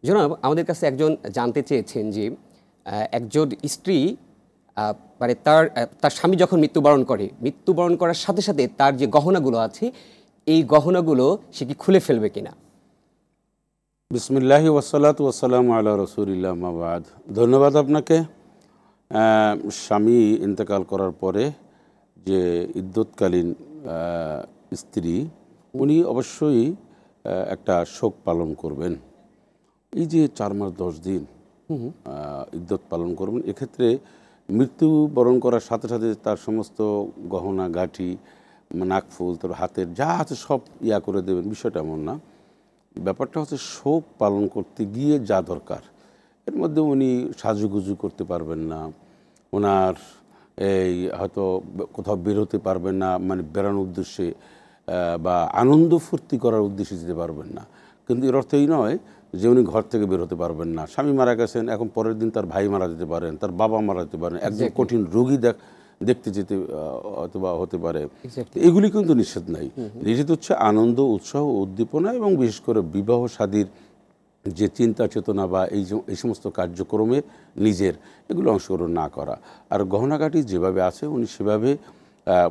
জনাব, আমাদের কাছে একজন জানতে চেয়েছেন যে একজন স্ত্রী মানে তার তার স্বামী যখন মৃত্যুবরণ করার সাথে সাথে তার যে গহনাগুলো আছে এই গহনাগুলো সে কি খুলে ফেলবে কিনা? বিসমিল্লাহি ওয়াসসালাতু ওয়াসসালামু আলা রাসূলিল্লাহ মা বাদ। ধন্যবাদ আপনাকে। স্বামী ইন্তেকাল করার পরে যে ইদ্যৎকালীন স্ত্রী, উনি অবশ্যই একটা শোক পালন করবেন। এই যে 4 মাস 10 দিন ইদ্যত পালন করবেন, এক্ষেত্রে মৃত্যুবরণ করার সাথে সাথে তার সমস্ত গহনা গাঁঠি, নাকফুল, তার হাতের যা আছে সব করে দেবেন, বিষয়টা এমন না। ব্যাপারটা হচ্ছে শোক পালন করতে গিয়ে যা দরকার, এর মধ্যে উনি সাজুগুজু করতে পারবেন না, ওনার এই হয়তো কোথাও বেরোতে পারবেন না, মানে বেড়ানোর উদ্দেশ্যে বা আনন্দ ফুর্তি করার উদ্দেশ্যে যেতে পারবেন না। কিন্তু এর অর্থ এই নয় যে উনি ঘর থেকে বেরোতে পারবেন না। স্বামী মারা গেছেন, এখন পরের দিন তার ভাই মারা যেতে পারেন, তার বাবা মারা যেতে পারেন, একজন কঠিন রোগী দেখতে যেতে অথবা হতে পারে। এগুলি কিন্তু নিষেধ নাই। নিষেধ হচ্ছে আনন্দ, উৎসাহ, উদ্দীপনা এবং বিশেষ করে বিবাহ শাদীর যে চিন্তা চেতনা বা এই সমস্ত কার্যক্রমে নিজের এগুলো অংশগ্রহণ না করা। আর গহনাগাটি যেভাবে আছে উনি সেভাবে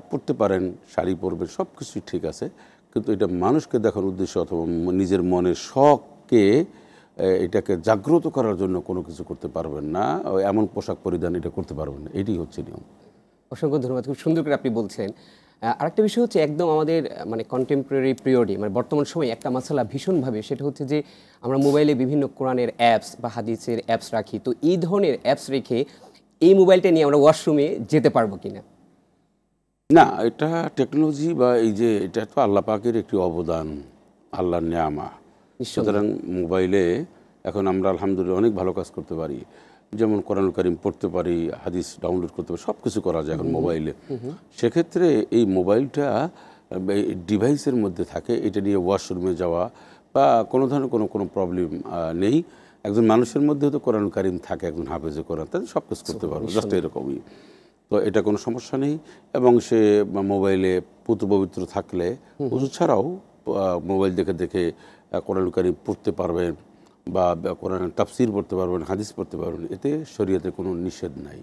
পড়তে পারেন, শাড়ি পরবেন, সব কিছুই ঠিক আছে। কিন্তু এটা মানুষকে দেখার উদ্দেশ্যে অথবা নিজের মনের শখকে এটাকে জাগ্রত করার জন্য কোনো কিছু করতে পারবেন না। এমন পোশাক পরিধান এটা করতে পারবেন না, এটাই হচ্ছে নিয়ম। অসংখ্য ধন্যবাদ, খুব সুন্দর করে আপনি বলছেন। আরেকটা বিষয় হচ্ছে একদম আমাদের মানে কন্টেম্পোরারি পিরিয়ডে, মানে বর্তমান সময়ে একটা মাসালা ভীষণভাবে, সেটা হচ্ছে যে আমরা মোবাইলে বিভিন্ন কোরআনের অ্যাপস বা হাদিসের অ্যাপস রাখি। তো এই ধরনের অ্যাপস রেখে এই মোবাইলটা নিয়ে আমরা ওয়াশরুমে যেতে পারবো কিনা? না, এটা টেকনোলজি বা এই যে এটা তো আল্লাহ পাকের একটি অবদান, আল্লাহর নেয়ামা। সুতরাং মোবাইলে এখন আমরা আলহামদুলিল্লাহ অনেক ভালো কাজ করতে পারি, যেমন কোরআনুল কারীম পড়তে পারি, হাদিস ডাউনলোড করতে পারি, সব কিছু করা যায় এখন মোবাইলে। সেক্ষেত্রে এই মোবাইলটা ডিভাইসের মধ্যে থাকে, এটা নিয়ে ওয়াশরুমে যাওয়া বা কোনো ধরনের কোনো প্রবলেম নেই। একজন মানুষের মধ্যেও তো কোরআনুল কারীম থাকে, একজন হাফেজে কোরআন, তাদের সব কিছু করতে পারবে, জাস্ট এরকমই। তো এটা কোনো সমস্যা নেই। এবং সে মোবাইলে পুতু পবিত্র থাকলে ওযু ছাড়াও মোবাইল দেখে দেখে কোরআনুল কারীম পড়তে পারবেন বা কোরআনের তাফসীর পড়তে পারবেন, হাদিস পড়তে পারবেন, এতে শরীয়তে কোনো নিষেধ নাই।